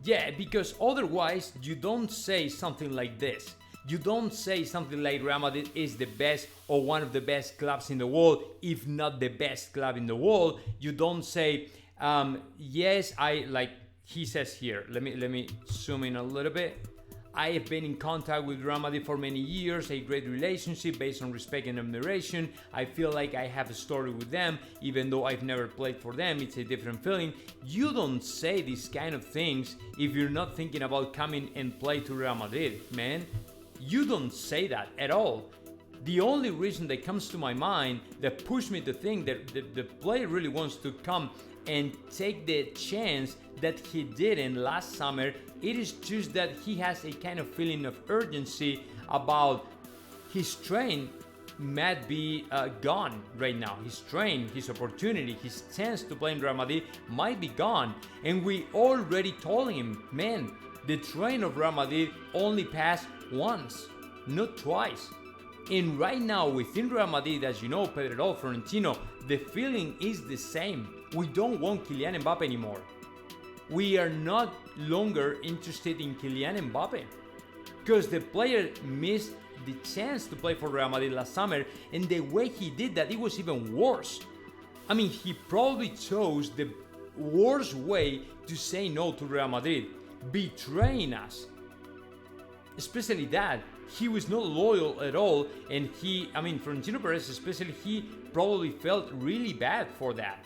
Yeah, because otherwise you don't say something like this. You don't say something like Real Madrid is the best or one of the best clubs in the world, if not the best club in the world. You don't say, yes, I like he says here. Let me zoom in a little bit. I have been in contact with Real Madrid for many years, a great relationship based on respect and admiration. I feel like I have a story with them, even though I've never played for them. It's a different feeling. You don't say these kind of things if you're not thinking about coming and play to Real Madrid, man. You don't say that at all. The only reason that comes to my mind that pushed me to think that the player really wants to come and take the chance that he didn't last summer, it is just that he has a kind of feeling of urgency about his train might be gone right now. His train, his opportunity, his chance to play in Real Madrid might be gone. And we already told him, man, the train of Real Madrid only passed once, not twice. And right now within Real Madrid, as you know, Pedro, Florentino, the feeling is the same. We don't want Kylian Mbappe anymore. We are not longer interested in Kylian Mbappe because the player missed the chance to play for Real Madrid last summer, and the way he did that, it was even worse. I mean, he probably chose the worst way to say no to Real Madrid, betraying us. Especially that, he was not loyal at all, and Florentino Perez especially, he probably felt really bad for that.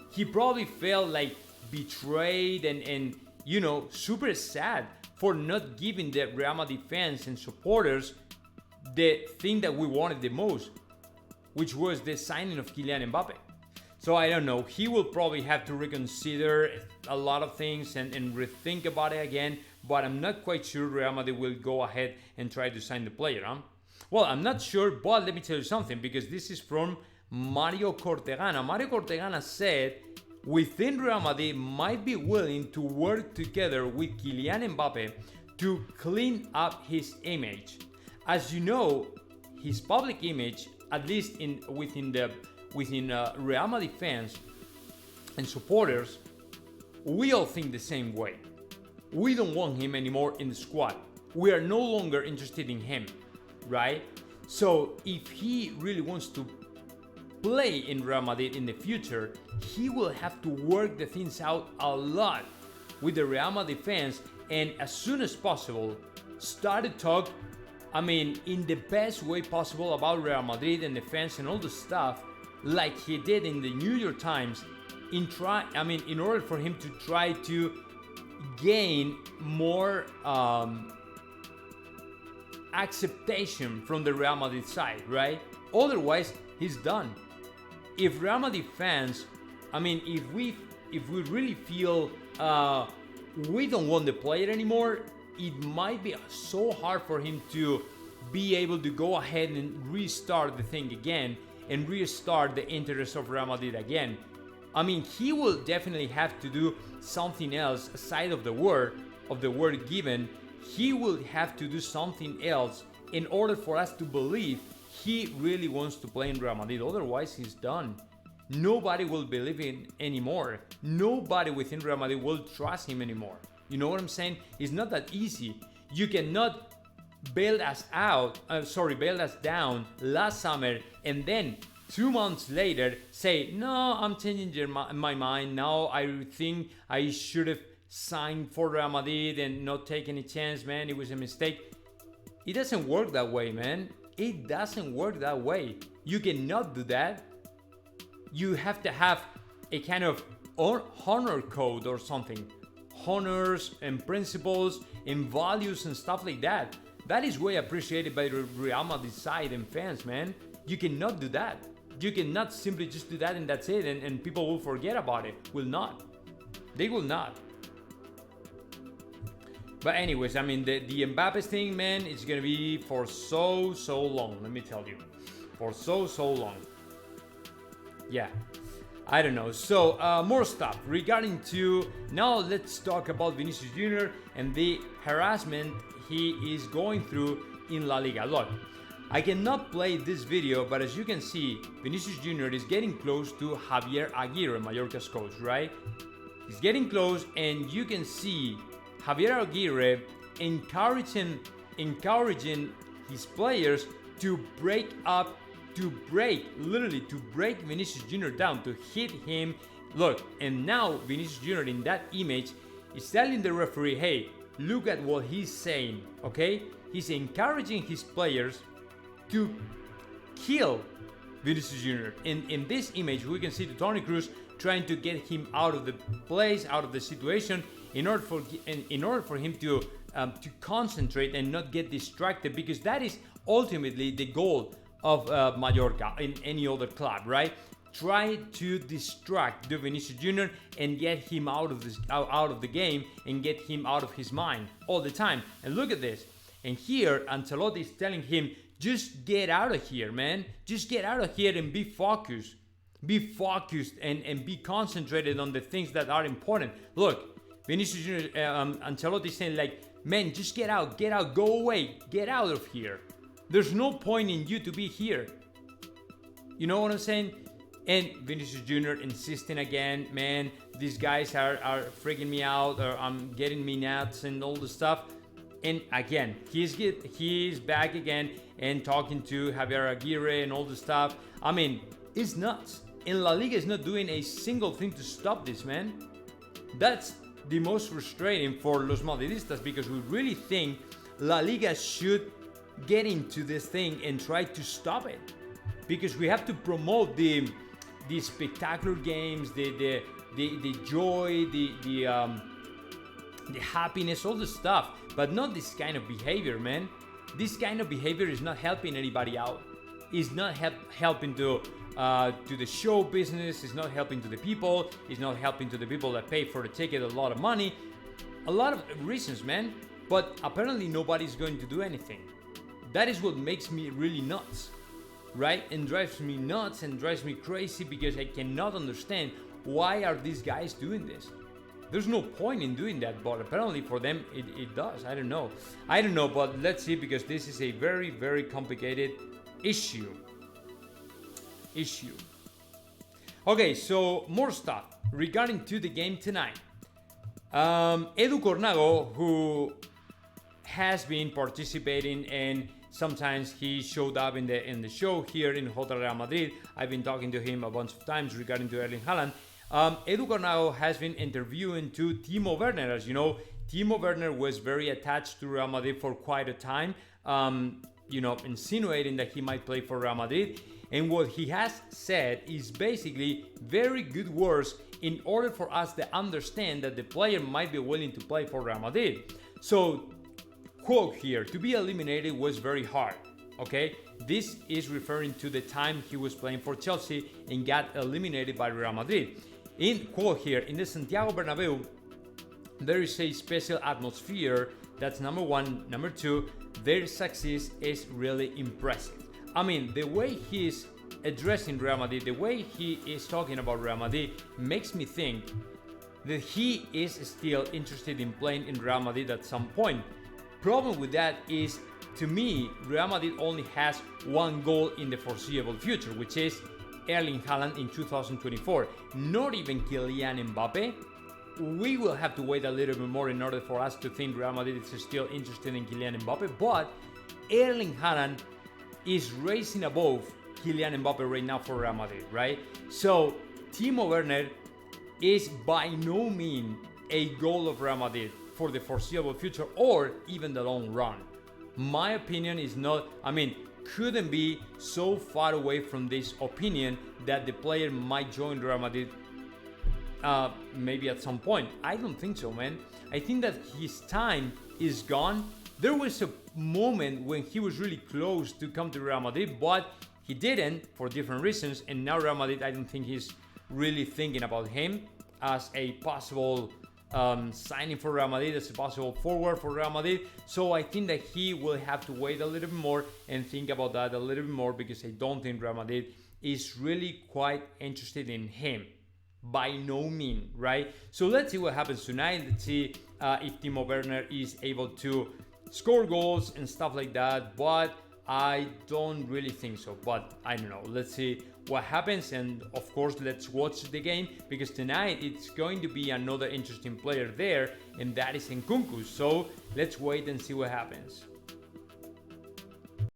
He probably felt like betrayed and super sad for not giving the Real Madrid fans and supporters the thing that we wanted the most, which was the signing of Kylian Mbappe. So I don't know, he will probably have to reconsider a lot of things and rethink about it again, but I'm not quite sure Real Madrid will go ahead and try to sign the player, huh? Well, I'm not sure, but let me tell you something, because this is from Mario Cortegana. Mario Cortegana said within Real Madrid might be willing to work together with Kylian Mbappe to clean up his image. As you know, his public image, at least within Real Madrid fans and supporters, we all think the same way. We don't want him anymore in the squad. We are no longer interested in him, right? So if he really wants to play in Real Madrid in the future, he will have to work the things out a lot with the Real Madrid fans, and as soon as possible start to talk, in the best way possible about Real Madrid and the fans and all the stuff, like he did in the New York Times, in order for him to try to gain more acceptation from the Real Madrid side, right? Otherwise, he's done. If Real Madrid fans, if we really feel we don't want the player anymore, it might be so hard for him to be able to go ahead and restart the thing again and restart the interest of Real Madrid again. He will definitely have to do something else aside of the word given. He will have to do something else in order for us to believe he really wants to play in Real Madrid. Otherwise, he's done. Nobody will believe him anymore. Nobody within Real Madrid will trust him anymore. You know what I'm saying? It's not that easy. You cannot bail us down last summer and then 2 months later say, no, I'm changing my mind. Now I think I should have signed for Real Madrid and not take any chance, man. It was a mistake. It doesn't work that way, man. It doesn't work that way. You cannot do that. You have to have a kind of honor code or something. Honors and principles and values and stuff like that. That is way appreciated by the Real Madrid side and fans, man. You cannot do that. You cannot simply just do that and that's it, and people will forget about it. Will not. They will not. But anyways, the MBAPPE thing, man, it's gonna be for so long. Let me tell you, for so long. Yeah, I don't know. So more stuff regarding to now. Let's talk about Vinicius Jr. and the harassment he is going through in La Liga. Look, I cannot play this video, but as you can see, Vinicius Jr. is getting close to Javier Aguirre, Mallorca's coach, right? He's getting close, and you can see Javier Aguirre encouraging his players to literally to break Vinicius Jr. down, to hit him. Look, and now Vinicius Jr. in that image is telling the referee, hey, look at what he's saying, okay? He's encouraging his players to kill Vinicius Jr. In this image, we can see Toni Kroos trying to get him out of the place, out of the situation, in order for him to concentrate and not get distracted, because that is ultimately the goal of Mallorca in any other club, right? Try to distract the Vinicius Jr. and get him out of the game and get him out of his mind all the time. And look at this. And here, Ancelotti is telling him, just get out of here, man. Just get out of here and be focused. Be focused and be concentrated on the things that are important. Look, Vinicius Jr., Ancelotti is saying like, man, just get out, go away, get out of here. There's no point in you to be here. You know what I'm saying? And Vinicius Jr. insisting again, man, these guys are freaking me out, or getting me nuts and all the stuff. And again, he's back again and talking to Javier Aguirre and all the stuff. I mean, it's nuts. And La Liga is not doing a single thing to stop this, man. That's the most frustrating for Los Madridistas, because we really think La Liga should get into this thing and try to stop it, because we have to promote the spectacular games, the joy, the happiness, all the stuff, but not this kind of behavior, man. This kind of behavior is not helping anybody out. It's not helping to the show business. It's not helping to the people. It's not helping to the people that pay for the ticket a lot of money. A lot of reasons, man. But apparently nobody's going to do anything. That is what makes me really nuts, right? And drives me nuts and drives me crazy, because I cannot understand why are these guys doing this. There's no point in doing that, but apparently for them it does. I don't know, but let's see, because this is a very, very complicated issue. Okay, so more stuff regarding to the game tonight. Edu Cornago, who has been participating, and sometimes he showed up in the show here in JOTA Real Madrid. I've been talking to him a bunch of times regarding to Erling Haaland. Edu Cornago has been interviewing to Timo Werner. As you know, Timo Werner was very attached to Real Madrid for quite a time, insinuating that he might play for Real Madrid. And what he has said is basically very good words in order for us to understand that the player might be willing to play for Real Madrid. So, quote here, to be eliminated was very hard, okay? This is referring to the time he was playing for Chelsea and got eliminated by Real Madrid. In quote here, in the Santiago Bernabeu, there is a special atmosphere. That's number one. Number two, their success is really impressive. I mean, the way he is addressing Real Madrid, the way he is talking about Real Madrid, makes me think that he is still interested in playing in Real Madrid at some point. Problem with that is, to me, Real Madrid only has one goal in the foreseeable future, which is Erling Haaland in 2024. Not even Kylian Mbappe. We will have to wait a little bit more in order for us to think Real Madrid is still interested in Kylian Mbappe, but Erling Haaland is racing above Kylian Mbappe right now for Real Madrid, right? So Timo Werner is by no means a goal of Real Madrid for the foreseeable future or even the long run. My opinion is not, couldn't be so far away from this opinion that the player might join Real Madrid maybe at some point. I don't think so, man. I think that his time is gone. There was a moment when he was really close to come to Real Madrid, but he didn't for different reasons. And now Real Madrid, I don't think he's really thinking about him as a possible signing for Real Madrid, as a possible forward for Real Madrid. So I think that he will have to wait a little bit more and think about that a little bit more, because I don't think Real Madrid is really quite interested in him. By no means, right? So let's see what happens tonight. Let's see if Timo Werner is able to score goals and stuff like that. But I don't really think so, but I don't know. Let's see what happens, and of course, let's watch the game, because tonight it's going to be another interesting player there, and that is Nkunku. So let's wait and see what happens.